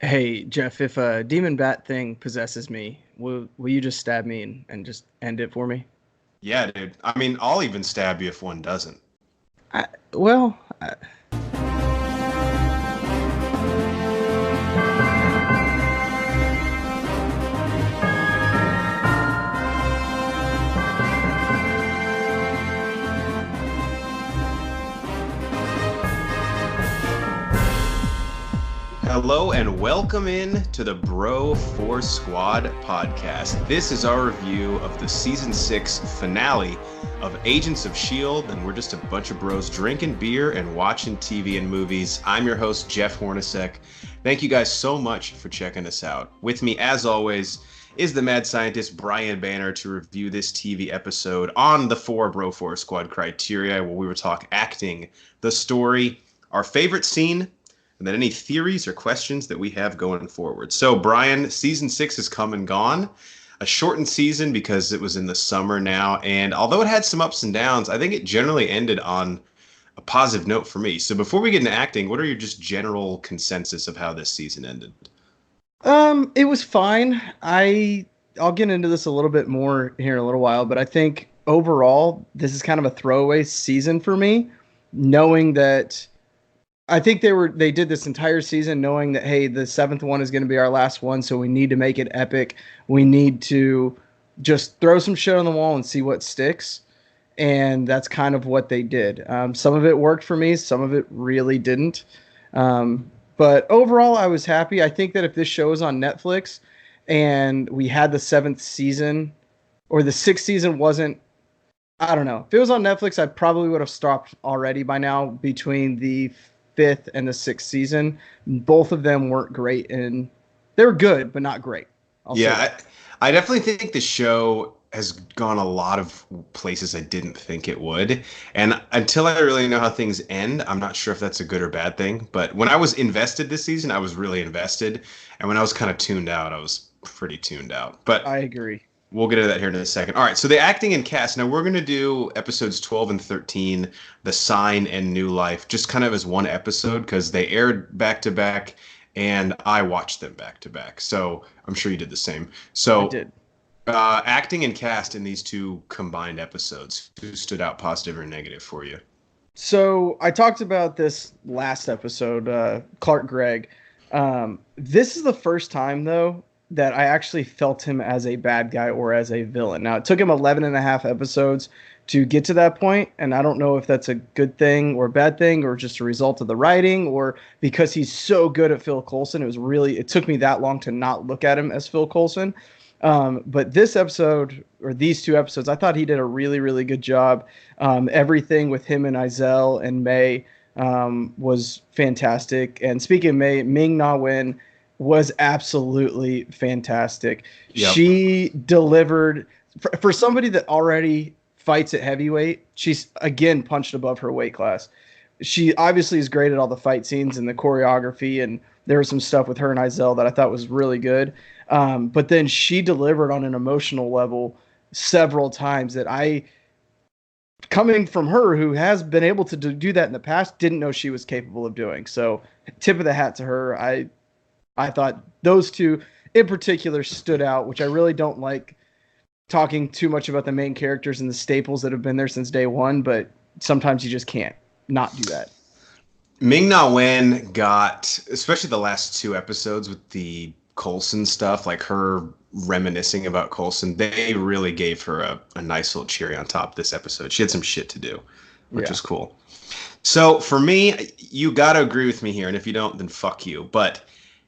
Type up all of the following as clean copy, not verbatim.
Hey Jeff, if a demon bat thing possesses me, will you just stab me and just end it for me? Yeah, dude. I mean, I'll even stab you if one doesn't. I, well, I, Hello and welcome in to the Bro Force Squad podcast. This is our review of the season 6 finale of Agents of S.H.I.E.L.D., and we're just a bunch of bros drinking beer and watching TV and movies. I'm your host, Jeff Hornacek. Thank you guys so much for checking us out. With me, as always, is the mad scientist Brian Banner to review this TV episode on the 4 Force Squad criteria, where we will talk acting, the story, our favorite scene, and then any theories or questions that we have going forward. So, Brian, season 6 has come and gone. A shortened season because it was in the summer now, and although it had some ups and downs, I think it generally ended on a positive note for me. So, before we get into acting, what are your just general consensus of how this season ended? it was fine. I'll get into this a little bit more here in a little while, but I think overall this is kind of a throwaway season for me, knowing that I think they did this entire season knowing that hey, the seventh one is going to be our last one, so we need to make it epic. We need to just throw some shit on the wall and see what sticks. And that's kind of what they did. Some of it worked for me, some of it really didn't. But overall, I was happy. I think that if this show was on Netflix and we had the seventh season or the sixth season wasn't, I don't know. If it was on Netflix, I probably would have stopped already by now between the fifth and the sixth season. Both of them weren't great, and they were good, but not great. I'll say Yeah, that. I definitely think the show has gone a lot of places I didn't think it would. And until I really know how things end, I'm not sure if that's a good or bad thing. But when I was invested this season, I was really invested. And when I was kind of tuned out, I was pretty tuned out. But I agree. we'll get into that here in a second. All right, so the acting and cast. Now we're going to do episodes 12 and 13, The Sign and New Life, just kind of as one episode because they aired back to back and I watched them back to back. So I'm sure you did the same. I So did. acting and cast in these two combined episodes, who stood out positive or negative for you? So I talked about this last episode, Clark Gregg. This is the first time, though, that I actually felt him as a bad guy or as a villain. Now, it took him 11 and a half episodes to get to that point, and I don't know if that's a good thing or a bad thing or just a result of the writing or because he's so good at Phil Coulson. It took me that long to not look at him as Phil Coulson. But this episode, or these two episodes, I thought he did a really, really good job. Everything with him and Izell and May was fantastic. And speaking of May, Ming Na Wen was absolutely fantastic. Yep. She delivered for somebody that already fights at heavyweight. She's again punched above her weight class. She obviously is great at all the fight scenes and the choreography, and there was some stuff with her and Izell that I thought was really good. But then she delivered on an emotional level several times that coming from her, who has been able to do that in the past, didn't know she was capable of doing. So, tip of the hat to her. I thought those two in particular stood out, which I really don't like talking too much about the main characters and the staples that have been there since day one, but sometimes you just can't not do that. Ming Na Wen got, especially the last two episodes with the Coulson stuff, like her reminiscing about Coulson, they really gave her a nice little cherry on top this episode. She had some shit to do, which Yeah. was cool. So for me, you got to agree with me here, and if you don't, then fuck you. But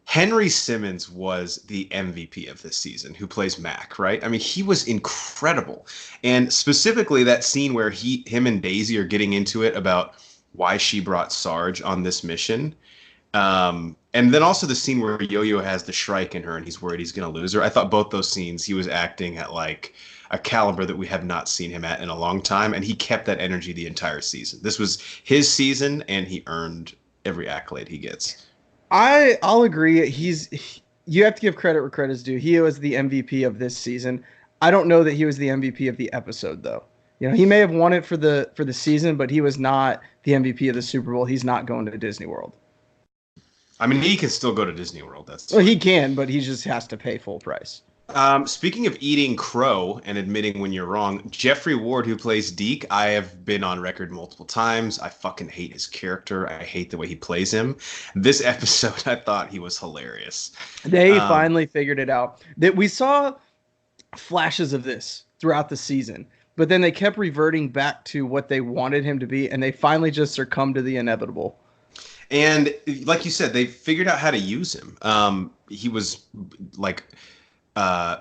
Henry Simmons was the MVP of this season, who plays Mac, right? I mean, he was incredible. And specifically that scene where him and Daisy are getting into it about why she brought Sarge on this mission. And then also the scene where Yo-Yo has the Shrike in her and he's worried he's going to lose her. I thought both those scenes, he was acting at like a caliber that we have not seen him at in a long time. And he kept that energy the entire season. This was his season and he earned every accolade he gets. I'll agree. You have to give credit where credit's due. He was the MVP of this season. I don't know that he was the MVP of the episode though. You know, he may have won it for the season, but he was not the MVP of the Super Bowl. He's not going to Disney World. I mean, he can still go to Disney World. That's Well, he fine. can, but he just has to pay full price. Speaking of eating crow and admitting when you're wrong, Jeffrey Ward, who plays Deke, I have been on record multiple times. I fucking hate his character. I hate the way he plays him. This episode, I thought he was hilarious. They Um, finally figured it out. That we saw flashes of this throughout the season, but then they kept reverting back to what they wanted him to be, and they finally just succumbed to the inevitable. and like you said, they figured out how to use him. He was like uh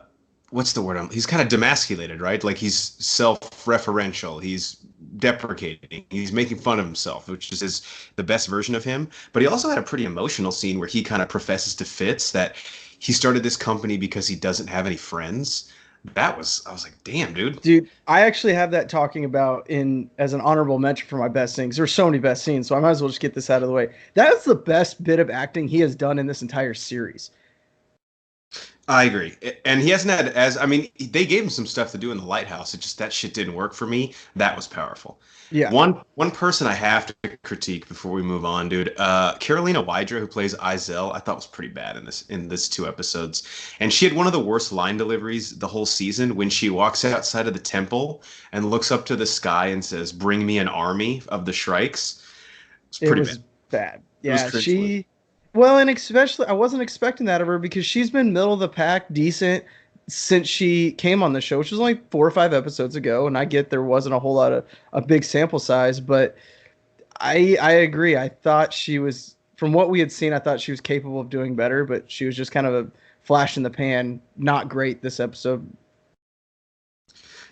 what's the word? He's kind of demasculated, right? Like he's self-referential. He's deprecating. He's making fun of himself, which is the best version of him. But he also had a pretty emotional scene where he kind of professes to Fitz that he started this company because he doesn't have any friends. I was like, damn, dude. Dude, I actually have that talking about in as an honorable mention for my best scenes. There's so many best scenes, so I might as well just get this out of the way. That's the best bit of acting he has done in this entire series. I agree. And he hasn't had as, I mean, they gave him some stuff to do in the lighthouse. It just, that shit didn't work for me. That was powerful. Yeah, One person I have to critique before we move on, dude. Carolina Wydra, who plays Izel, I thought was pretty bad in this 2 episodes. And she had one of the worst line deliveries the whole season when she walks outside of the temple and looks up to the sky and says, "Bring me an army of the Shrikes." It's it pretty was bad. bad. It was Yeah, cringeworthy. well, and especially I wasn't expecting that of her because she's been middle of the pack, decent since she came on the show, which was only 4 or 5 episodes ago. And I get there wasn't a whole lot of a big sample size, but I agree. I thought she was from what we had seen, I thought she was capable of doing better, but she was just kind of a flash in the pan. Not great this episode.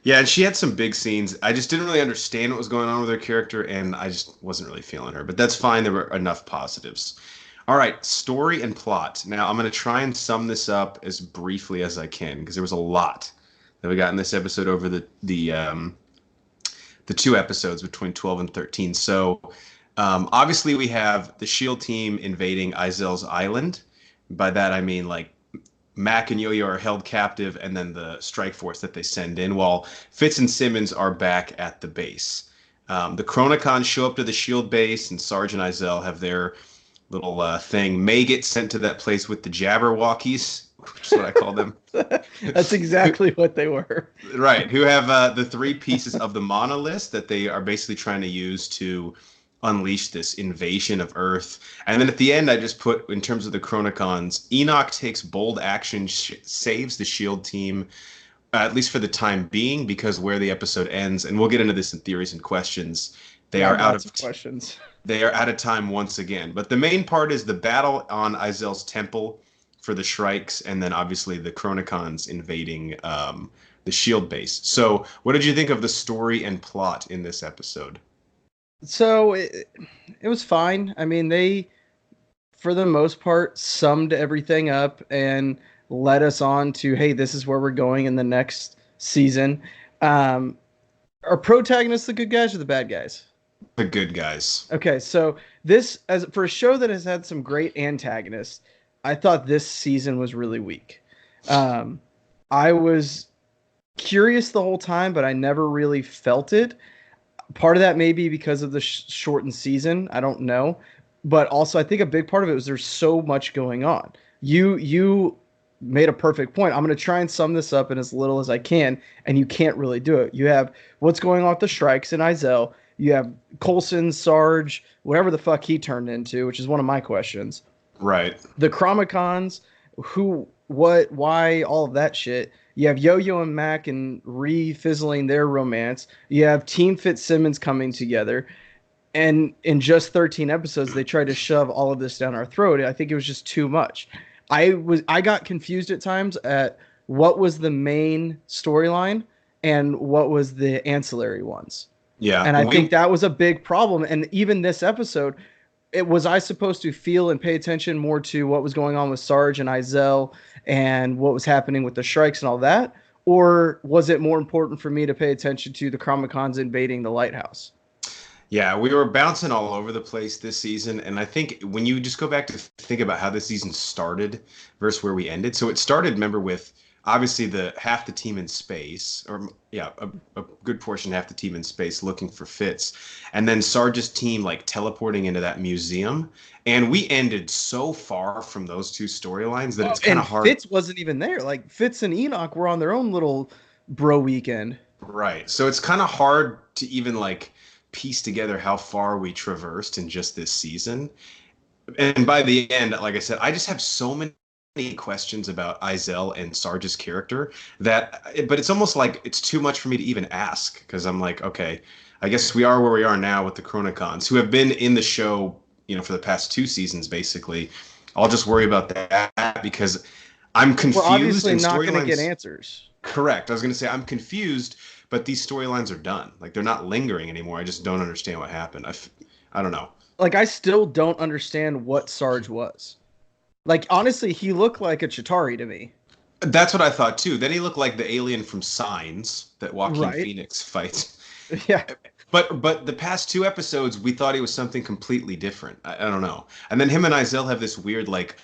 Yeah, and she had some big scenes. I just didn't really understand what was going on with her character, and I just wasn't really feeling her. But that's fine. There were enough positives. All right, story and plot. Now, I'm going to try and sum this up as briefly as I can because there was a lot that we got in this episode over the 2 episodes between 12 and 13. So, obviously, we have the Shield team invading Izel's island. By that, I mean like Mac and Yo-Yo are held captive, and then the strike force that they send in, while Fitz and Simmons are back at the base. The Chronicons show up to the Shield base, and Sarge and Izel have their little thing. May gets sent to that place with the Jabberwockies, which is what I call them. That's exactly what they were. Right, who have the 3 pieces of the monolith that they are basically trying to use to unleash this invasion of Earth. And then at the end, I just put, in terms of the Chronicons, Enoch takes bold action, saves the Shield team, at least for the time being, because where the episode ends, and we'll get into this in theories and questions, they I are have out lots of of questions. they are out of time once again. But the main part is the battle on Izel's temple for the Shrikes, and then obviously the Chronicons invading the Shield base. So, what did you think of the story and plot in this episode? So it was fine. I mean, they, for the most part, summed everything up and led us on to, hey, this is where we're going in the next season. Um, are protagonists the good guys or the bad guys? The good guys. Okay, so this, as for a show that has had some great antagonists, I thought this season was really weak. Um, I was curious the whole time, but I never really felt it. Part of that may be because of the shortened season. I don't know, but also I think a big part of it was there's so much going on. You made a perfect point. I'm going to try and sum this up in as little as I can, and you can't really do it. You have what's going on with the strikes in Izel. You have Coulson, Sarge, whatever the fuck he turned into, which is one of my questions. Right. The Chromicons, who, what, why, all of that shit. You have Yo-Yo and Mac and re-fizzling their romance. You have Team Fitzsimmons coming together. And in just 13 episodes, they tried to shove all of this down our throat. I think it was just too much. I got confused at times at what was the main storyline and what was the ancillary ones. Yeah. And I think that was a big problem. And even this episode, it was I supposed to feel and pay attention more to what was going on with Sarge and Izel and what was happening with the Shrikes and all that? Or was it more important for me to pay attention to the Chromicons invading the lighthouse? Yeah, we were bouncing all over the place this season, and I think when you just go back to think about how this season started versus where we ended. So it started, remember, with obviously the half the team in space, or yeah, a good portion, half the team in space looking for Fitz, and then Sarge's team like teleporting into that museum. And we ended so far from those two storylines that Oh, it's kind of and hard. Fitz wasn't even there. Like Fitz and Enoch were on their own little bro weekend. Right. So it's kind of hard to even like piece together how far we traversed in just this season. And by the end, like I said, I just have so many questions about Izel and Sarge's character but it's almost like it's too much for me to even ask because I'm like, okay, I guess we are where we are now with the Chronicons, who have been in the show, for the past two seasons, basically. I'll just worry about that because I'm We're confused obviously and not going to get storylines. answers. Correct. I was going to say I'm confused, but these storylines are done. Like they're not lingering anymore. I just don't understand what happened. I don't know. Like I still don't understand what Sarge was. Like honestly, he looked like a Chitauri to me. That's what I thought too. Then he looked like the alien from Signs that Joaquin Right? Phoenix fights. Yeah. But the past two episodes, we thought he was something completely different. I don't know. And then him and Izel have this weird like,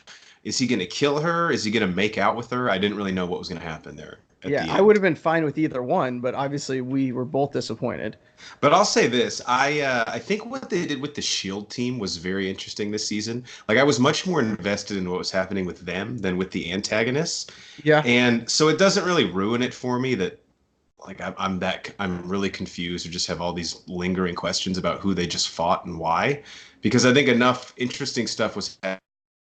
is he going to kill her? Is he going to make out with her? I didn't really know what was going to happen there at Yeah, the I would end. have been fine with either one, but obviously we were both disappointed. But I'll say this: I think what they did with the Shield team was very interesting this season. Like I was much more invested in what was happening with them than with the antagonists, Yeah. and so it doesn't really ruin it for me that like I'm really confused or just have all these lingering questions about who they just fought and why, because I think enough interesting stuff was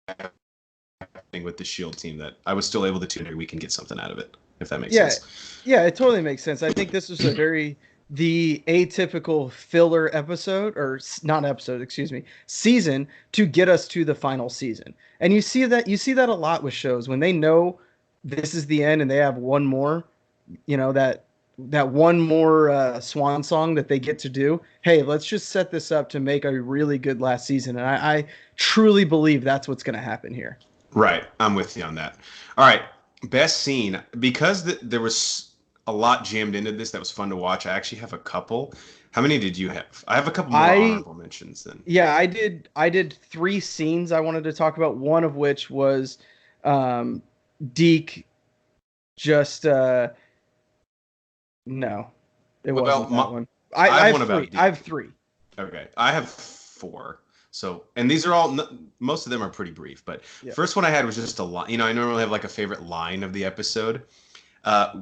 happening with the Shield team that I was still able to tune every week and get something out of it, if that makes Yeah. sense. Yeah, it totally makes sense. I think this was a very the atypical filler episode or not episode, excuse me, season to get us to the final season. And you see that a lot with shows when they know this is the end and they have one more, that one more swan song that they get to do. Hey, let's just set this up to make a really good last season. And I truly believe that's what's going to happen here. Right, I'm with you on that. All right, best scene because there was a lot jammed into this that was fun to watch. I actually have a couple. How many did you have? I have a couple more I honorable mentions then. Yeah, I did three scenes I wanted to talk about. One of which was um Deke just no, it Well, wasn't that one. I, I I have have one three. about I have Deke. three. Okay, I have four. So, and these are all most of them are pretty brief. But Yeah. first one I had was just a line. I normally have like a favorite line of the episode.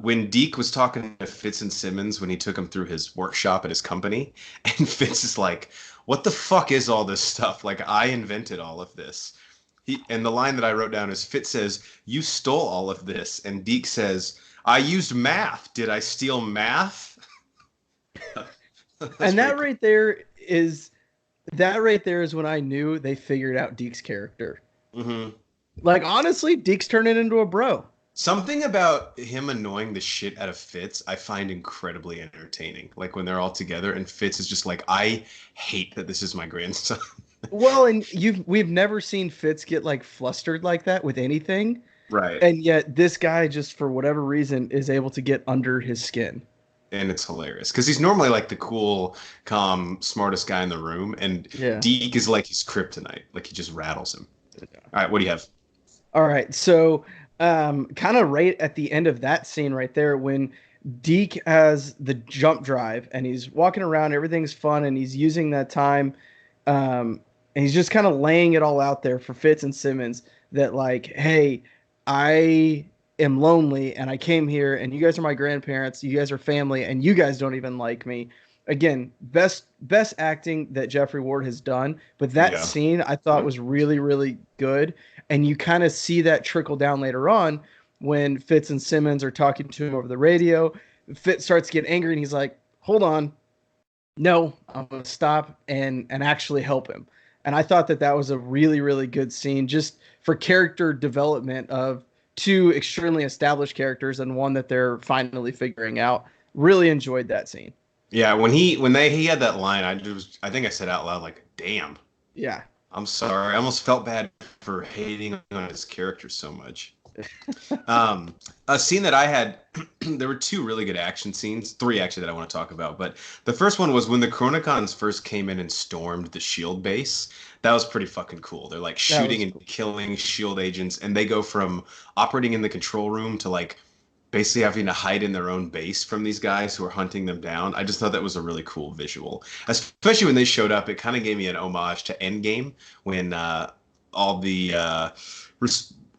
When Deke was talking to Fitz and Simmons when he took him through his workshop at his company, and Fitz is like, "What the fuck is all this stuff? Like, I invented all of this." And the line that I wrote down is Fitz says, "You stole all of this," and Deke says, "I used math. Did I steal math?" That's And pretty cool. that right there is when I knew they figured out Deke's character. Hmm. Like honestly, Deke's turning into a bro. Something about him annoying the shit out of Fitz, I find incredibly entertaining. Like when they're all together and Fitz is just like, I hate that this is my grandson. Well, and we've never seen Fitz get like flustered like that with anything. Right. And yet this guy just for whatever reason is able to get under his skin. And it's hilarious because he's normally like the cool, calm, smartest guy in the room, and Yeah. Deke is like his kryptonite. Like he just rattles him. All right, what do you have? All right. So, kind of right at the end of that scene right there, when Deke has the jump drive and he's walking around, everything's fun, and he's using that time, and he's just kind of laying it all out there for Fitz and Simmons that, like, hey, I am lonely and I came here and you guys are my grandparents, you guys are family, and you guys don't even like me. Again, best acting that Jeffrey Ward has done, but that Yeah. scene I thought was really really good, and you kind of see that trickle down later on when Fitz and Simmons are talking to him over the radio. Fitz starts to get angry and he's like, "Hold on, no, I'm gonna stop and actually help him." And I thought that was a really really good scene just for character development of two extremely established characters and one that they're finally figuring out. Really enjoyed that scene. Yeah, he had that line, I think I said out loud like, "Damn, Yeah. I'm sorry." I almost felt bad for hating on his character so much. A scene that I had, there were two really good action scenes, three actually that I want to talk about. But the first one was when the Chronicons first came in and stormed the Shield base. That was pretty fucking cool. They're like That shooting was and cool. killing Shield agents, and they go from operating in the control room to like basically having to hide in their own base from these guys who are hunting them down. I just thought that was a really cool visual, especially when they showed up. It kind of gave me an homage to Endgame when all the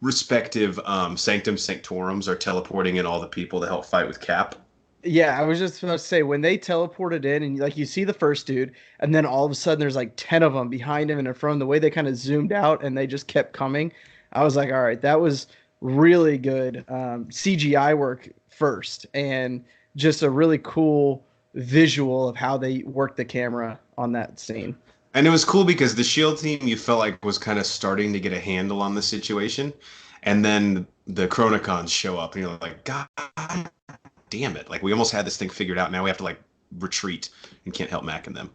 respective Sanctum Sanctorums are teleporting in all the people to help fight with Cap. Yeah, I was just about to say when they teleported in and like you see the first dude, and then all of a sudden there's like 10 of them behind him and in front of him, the way they kind of zoomed out and they just kept coming. I was like, all right, that was really good CGI work first, and just a really cool visual of how they worked the camera on that scene. And it was cool because the Shield team you felt like was kind of starting to get a handle on the situation, and then the Chronicons show up, and you're like, God damn it! Like we almost had this thing figured out. Now we have to like retreat and can't help Mac and them.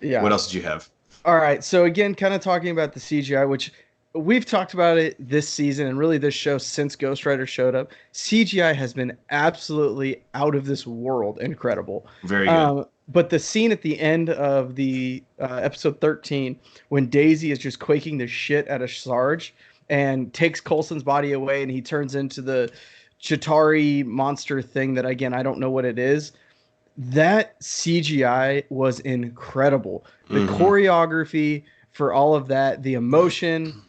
Yeah. What else did you have? All right. So again, kind of talking about the CGI, which we've talked about it this season and really this show since Ghost Rider showed up. CGI has been absolutely out of this world incredible. Very good. But the scene at the end of the episode 13, when Daisy is just quaking the shit out of Sarge and takes Coulson's body away and he turns into the Chitari monster thing that, again, I don't know what it is. That CGI was incredible. The choreography for all of that, the emotion.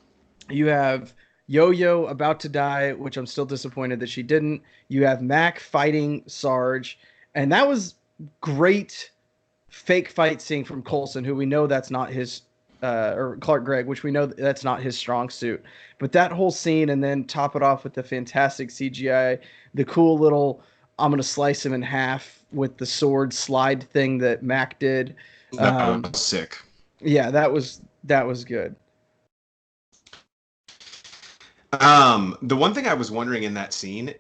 You have Yo-Yo about to die, which I'm still disappointed that she didn't. You have Mac fighting Sarge, and that was great fake fight scene from Coulson, who we know that's not his, or Clark Gregg, which we know that's not his strong suit. But that whole scene, and then top it off with the fantastic CGI, the cool little I'm gonna slice him in half with the sword slide thing that Mac did. That was sick. Yeah, that was good. The one thing I was wondering in that scene,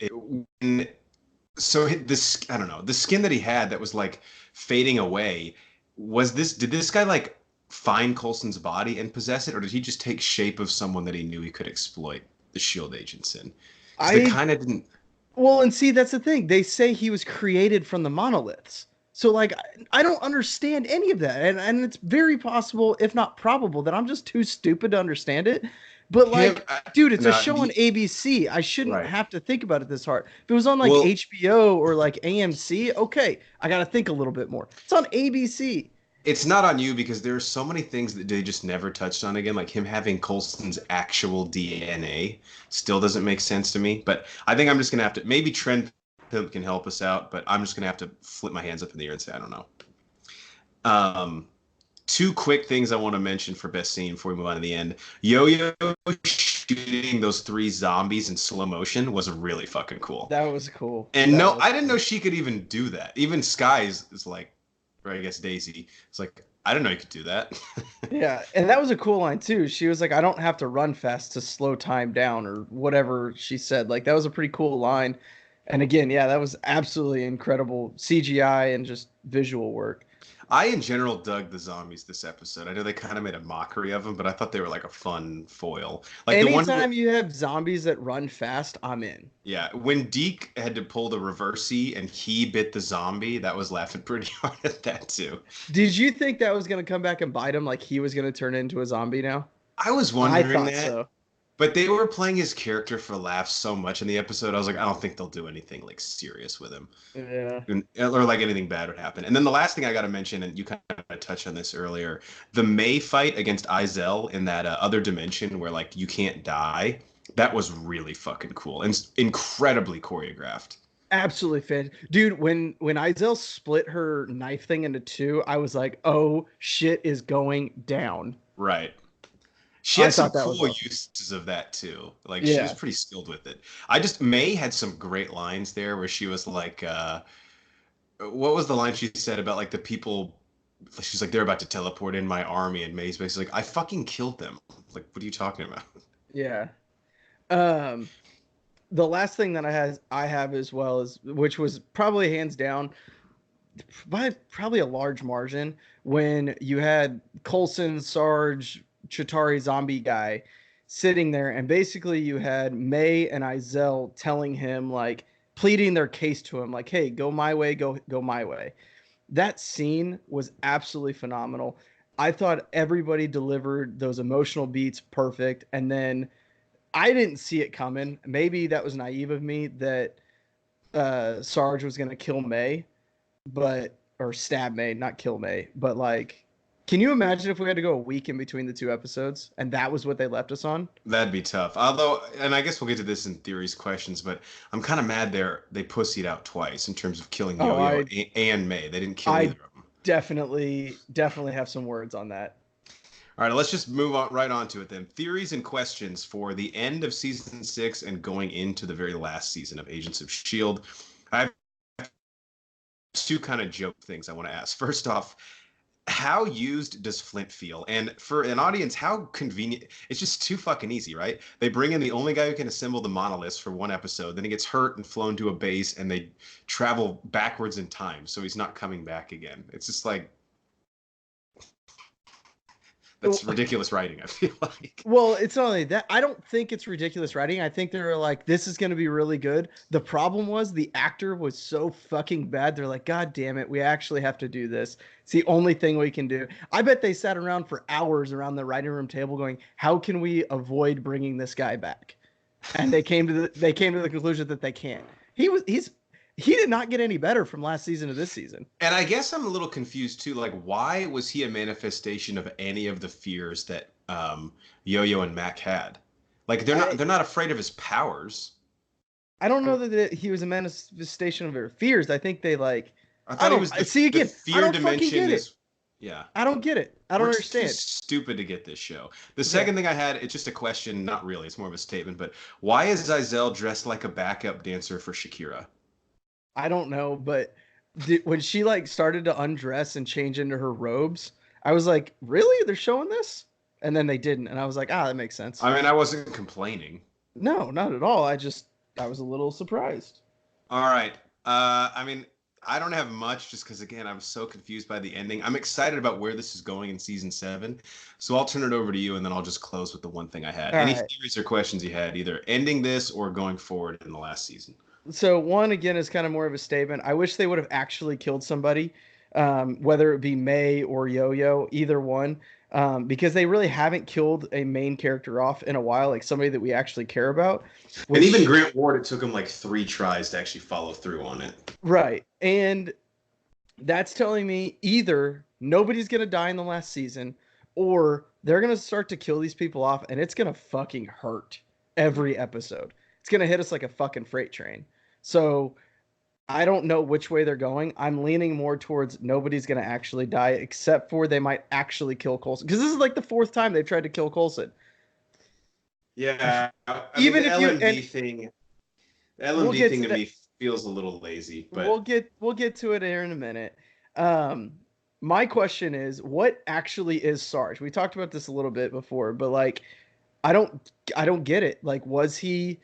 so this, I don't know, the skin that he had that was like fading away, did this guy like find Coulson's body and possess it, or did he just take shape of someone that he knew he could exploit the Shield agents in? Because they kind of didn't. Well, and see, that's the thing. They say he was created from the monoliths. So, like, I don't understand any of that. And it's very possible, if not probable, that I'm just too stupid to understand it. But, like, dude, it's a show on ABC. I shouldn't have to think about it this hard. If it was on, like, HBO or, like, AMC, okay, I got to think a little bit more. It's on ABC. It's not on you because there are so many things that they just never touched on again, like him having Coulson's actual DNA still doesn't make sense to me. But I think I'm just gonna have to, maybe Trend Pimp can help us out, but I'm just gonna have to flip my hands up in the air and say I don't know. Two quick things I want to mention for best scene before we move on to the end. Yo-Yo shooting those three zombies in slow motion was really fucking cool. That was cool. And I didn't know she could even do that. Even Sky's is like, or I guess Daisy. It's like, I didn't know you could do that. Yeah, and that was a cool line too. She was like, I don't have to run fast to slow time down or whatever she said. Like that was a pretty cool line. And again, yeah, that was absolutely incredible CGI and just visual work. I, in general, dug the zombies this episode. I know they kind of made a mockery of them, but I thought they were like a fun foil. Like anytime you have zombies that run fast, I'm in. Yeah, when Deke had to pull the reversey and he bit the zombie, that was laughing pretty hard at that too. Did you think that was going to come back and bite him, like he was going to turn into a zombie now? I was wondering that. So. But they were playing his character for laughs so much in the episode. I was like, I don't think they'll do anything like serious with him. Yeah. Or like anything bad would happen. And then the last thing I got to mention, and you kind of touched on this earlier, the May fight against Izel in that other dimension where like you can't die. That was really fucking cool and incredibly choreographed. Absolutely fan. Dude, when Izel split her knife thing into two, I was like, oh, shit is going down. Right. She had some cool uses of that too. Like she was pretty skilled with it. May had some great lines there where she was like, what was the line she said about like the people? She's like, they're about to teleport in my army, and May's basically like, I fucking killed them. Like, what are you talking about? Yeah. The last thing that I have as well is, which was probably hands down by probably a large margin, when you had Coulson, Sarge, Chitari zombie guy sitting there, and basically you had May and Izel telling him, like, pleading their case to him, like, hey, go my way, go my way. That scene was absolutely phenomenal. I thought everybody delivered those emotional beats perfect, and then I didn't see it coming. Maybe that was naive of me, that Sarge was gonna kill May, but or stab May, not kill May. But like, can you imagine if we had to go a week in between the two episodes and that was what they left us on? That'd be tough. Although, and I guess we'll get to this in theories questions, but I'm kind of mad they pussied out twice in terms of killing Oh, Yo-Yo I and May. They didn't kill either I of them. definitely have some words on that. All right, let's just move on right on to it then. Theories and questions for the end of season 6 and going into the very last season of Agents of Shield. I have two kind of joke things I want to ask. First off, how used does Flint feel? And for an audience, how convenient. It's just too fucking easy, right? They bring in the only guy who can assemble the monoliths for one episode, then he gets hurt and flown to a base, and they travel backwards in time, so he's not coming back again. It's just like, that's ridiculous writing, I feel like. Well, it's not only that. I don't think it's ridiculous writing. I think they're like, this is going to be really good. The problem was the actor was so fucking bad. They're like, God damn it, we actually have to do this. It's the only thing we can do. I bet they sat around for hours around the writing room table going, how can we avoid bringing this guy back? And they came to the conclusion that they can't. He did not get any better from last season to this season. And I guess I'm a little confused too. Like, why was he a manifestation of any of the fears that Yo-Yo and Mac had? Like, they're not afraid of his powers. I don't know that he was a manifestation of their fears. I think they like. I thought I he don't was the, see the again. I fear don't fucking dimension get is. it. Yeah. I don't get it. I don't We're understand. too stupid to get this show. The second thing I had, it's just a question, not really, it's more of a statement, but why is Giselle dressed like a backup dancer for Shakira? I don't know, but when she like started to undress and change into her robes, I was like, really? They're showing this? And then they didn't, and I was like, that makes sense. I mean, I wasn't complaining. No, not at all. I was a little surprised. All right. I mean, I don't have much just because, again, I'm so confused by the ending. I'm excited about where this is going in season 7. So I'll turn it over to you, and then I'll just close with the one thing I had. All Any right. theories or questions you had, either ending this or going forward in the last season? So one again is kind of more of a statement. I wish they would have actually killed somebody, whether it be May or Yo-Yo, either one, because they really haven't killed a main character off in a while, like somebody that we actually care about. And even Grant Ward, it took him like 3 tries to actually follow through on it. Right, and that's telling me either nobody's gonna die in the last season, or they're gonna start to kill these people off, and it's gonna fucking hurt every episode. It's gonna hit us like a fucking freight train. So I don't know which way they're going. I'm leaning more towards nobody's gonna actually die, except for they might actually kill Coulson. Because this is like the 4th time they've tried to kill Coulson. Yeah, Even mean, if the you LMD thing, the LMD thing to me feels a little lazy. But we'll get to it here in a minute. My question is, what actually is Sarge? We talked about this a little bit before, but like, I don't get it. Like, was he?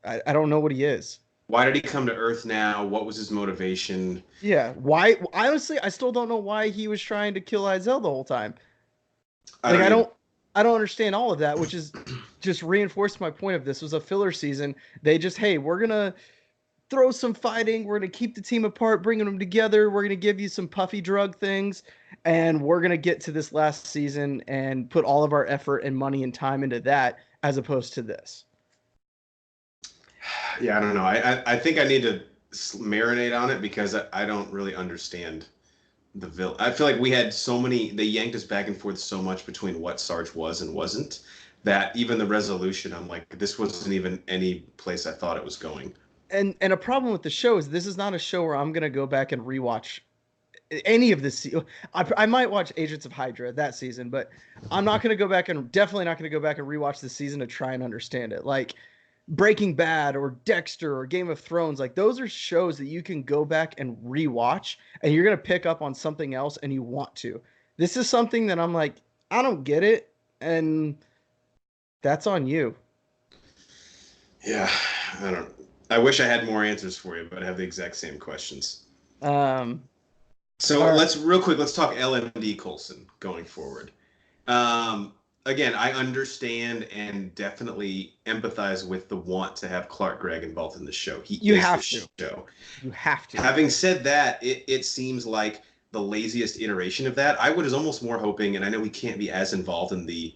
I don't know what he is. Why did he come to Earth now? What was his motivation? Yeah. Why? Honestly, I still don't know why he was trying to kill Izel the whole time. Like, I don't understand all of that, which is just reinforced my point of this was a filler season. They just, hey, we're gonna throw some fighting. We're gonna keep the team apart, bringing them together. We're gonna give you some puffy drug things, and we're gonna get to this last season and put all of our effort and money and time into that, as opposed to this. Yeah, I don't know. I think I need to marinate on it because I don't really understand the villain. I feel like we had so many. They yanked us back and forth so much between what Sarge was and wasn't that even the resolution, I'm like, this wasn't even any place I thought it was going. And a problem with the show is this is not a show where I'm gonna go back and rewatch any of this. I might watch Agents of Hydra that season, but I'm not gonna go back and definitely not gonna go back and rewatch the season to try and understand it. Like Breaking Bad or Dexter or Game of Thrones, like those are shows that you can go back and rewatch and you're going to pick up on something else and you want to. This is something that I'm like, I don't get it. And that's on you. Yeah, I wish I had more answers for you, but I have the exact same questions. So let's talk LMD Coulson going forward. Again, I understand and definitely empathize with the want to have Clark Gregg involved in the show. You have to. Having said that, it seems like the laziest iteration of that. I was almost more hoping, and I know we can't be as involved in the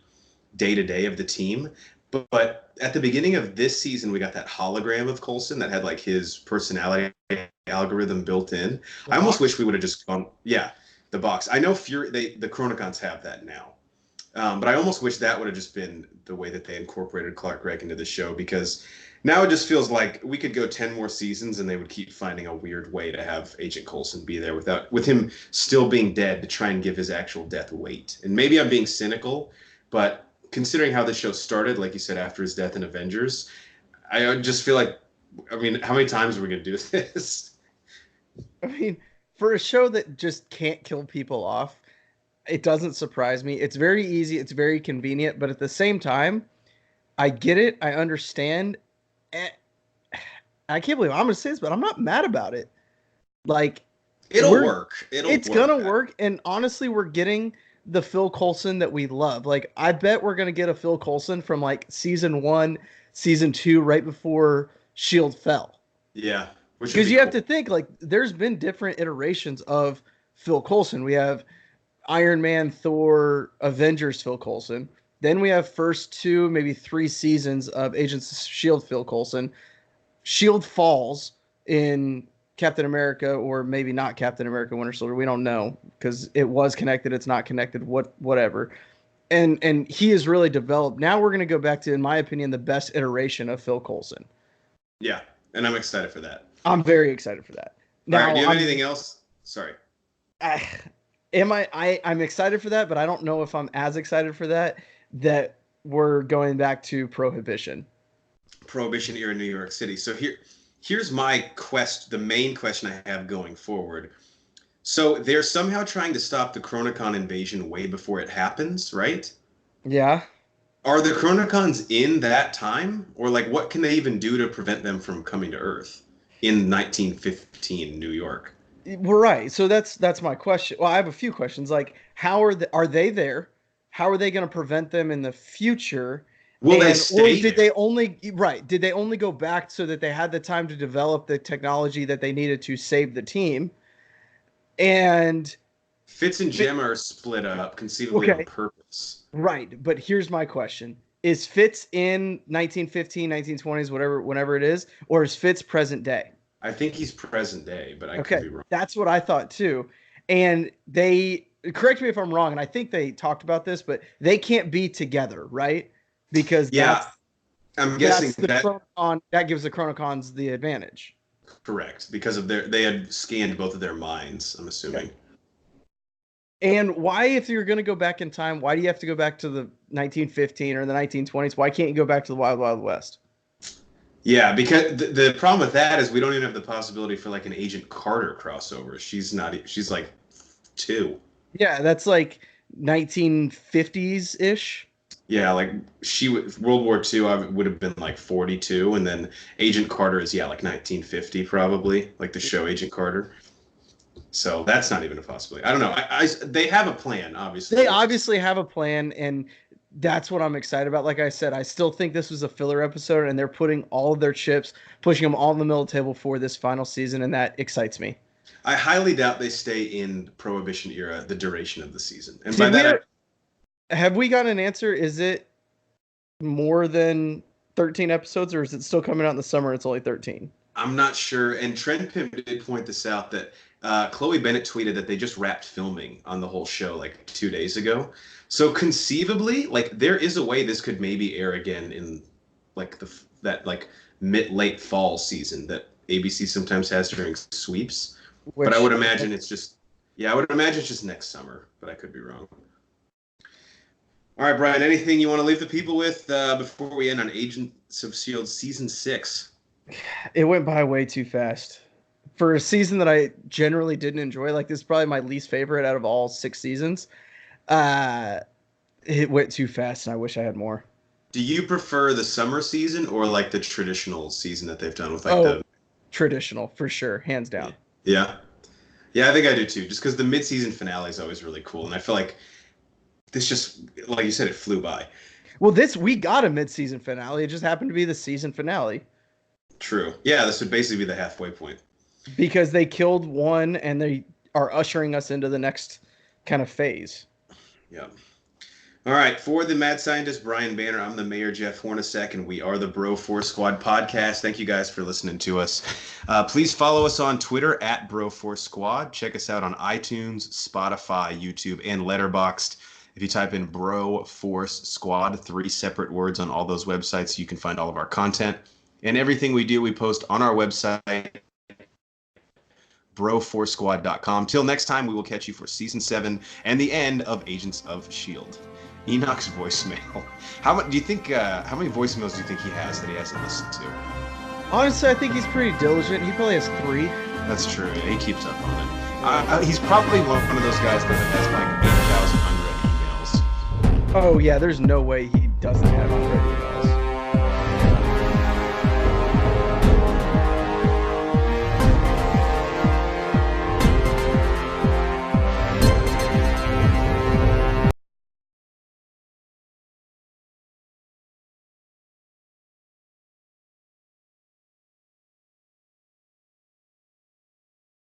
day-to-day of the team, But at the beginning of this season, we got that hologram of Coulson that had like his personality algorithm built in. The I almost box? wish we would have just gone, yeah, the box. I know the Chronicons have that now. But I almost wish that would have just been the way that they incorporated Clark Gregg into the show, because now it just feels like we could go 10 more seasons and they would keep finding a weird way to have Agent Coulson be there with him still being dead to try and give his actual death weight. And maybe I'm being cynical, but considering how the show started, like you said, after his death in Avengers, I just feel like, I mean, how many times are we going to do this? I mean, for a show that just can't kill people off, it doesn't surprise me. It's very easy, it's very convenient, but at the same time, I get it, I understand. And I can't believe I'm going to say this, but I'm not mad about it. Like, It'll we're work. It'll it's work. gonna work, and honestly, we're getting the Phil Coulson that we love. Like, I bet we're gonna get a Phil Coulson from like season one, season two, right before Shield fell. Yeah, which would Because be you have cool. to think, like, there's been different iterations of Phil Coulson. We have Iron Man, Thor, Avengers Phil Coulson. Then we have first two, maybe three seasons of Agents of Shield Phil Coulson. Shield falls in Captain America, or maybe not Captain America Winter Soldier. We don't know because it was connected, it's not connected, whatever. And he is really developed. Now we're going to go back to, in my opinion, the best iteration of Phil Coulson. Yeah, and I'm excited for that. I'm very excited for that. All right, Now do you have anything else? Sorry. I I'm excited for that, but I don't know if I'm as excited for that we're going back to Prohibition. Prohibition era New York City. So here's my the main question I have going forward. So they're somehow trying to stop the Chronicon invasion way before it happens, right? Yeah. Are the Chronicons in that time? Or like what can they even do to prevent them from coming to Earth in 1915 New York? We're right. So that's my question. Well, I have a few questions. Like, are they there? How are they going to prevent them in the future? Will they And or stay did there? they only right? Did they only go back so that they had the time to develop the technology that they needed to save the team? And Fitz and Gemma are split up, conceivably on okay, purpose. right. But here's my question. Is Fitz in 1915, 1920s, whatever, whenever it is, or is Fitz present day? I think he's present day, but I could Okay, be wrong. that's what I thought too. And they correct me if I'm wrong, and I think they talked about this, but they can't be together, right? Because Yeah, I'm guessing that's the that chronicon that gives the chronicons the advantage. correct because of they had scanned both of their minds, I'm Okay. assuming. And why, if you're going to go back in time, why do you have to go back to the 1915 or the 1920s? Why can't you go back to the Wild Wild West? Yeah, because the problem with that is we don't even have the possibility for like an Agent Carter crossover. She's like two. Yeah, that's like 1950s ish. Yeah, like World War II would have been like 42, and then Agent Carter is like 1950 probably, like the show Agent Carter. So that's not even a possibility. I don't know. They have a plan, obviously. They obviously have a plan, and that's what I'm excited about. Like I said, I still think this was a filler episode, and they're putting all of their chips, pushing them all in the middle of the table for this final season, and that excites me. I highly doubt they stay in Prohibition era the duration of the season. And by Did that, have we got an answer? Is it more than 13 episodes, or is it still coming out in the summer? It's only 13. I'm not sure. And Trend Pimp did point this out that Chloe Bennett tweeted that they just wrapped filming on the whole show like 2 days ago. So conceivably, like there is a way this could maybe air again in like that like mid late fall season that ABC sometimes has during sweeps. But I Which would imagine it's just I would imagine it's just next summer, but I could be wrong. All right, Brian, anything you want to leave the people with before we end on Agents of S.H.I.E.L.D. season 6? it went by way too fast for a season that I generally didn't enjoy. Like, this is probably my least favorite out of all 6 seasons. Uh, it went too fast, and I wish I had more. Do you prefer the summer season or like the traditional season that they've done with like Oh, the traditional for sure, hands down. yeah. Yeah, I think I do too. Just because the mid-season finale is always really cool, and I feel like this just, like you said, it flew by. Well, this we got a mid-season finale. It just happened to be the season finale True. Yeah, this would basically be the halfway point. because they killed one and they are ushering us into the next kind of phase. Yeah. All right, for the mad scientist Brian Banner, I'm the mayor Jeff Hornacek, and we are the Bro Force Squad podcast. Thank you guys for listening to us. Please follow us on Twitter at Bro Force Squad. Check us out on iTunes, Spotify, YouTube, and Letterboxd. If you type in Bro Force Squad, 3 separate words on all those websites, you can find all of our content. And everything we do, we post on our website, broforcesquad.com. Till next time, we will catch you for season 7 and the end of Agents of S.H.I.E.L.D. Enoch's voicemail. How much do you think? How many voicemails do you think he has that he hasn't listened to? Honestly, I think he's pretty diligent. He probably has 3. That's true. He keeps up on it. He's probably one of those guys that has like 8,000 unread emails. Oh yeah, there's no way he doesn't have unread emails.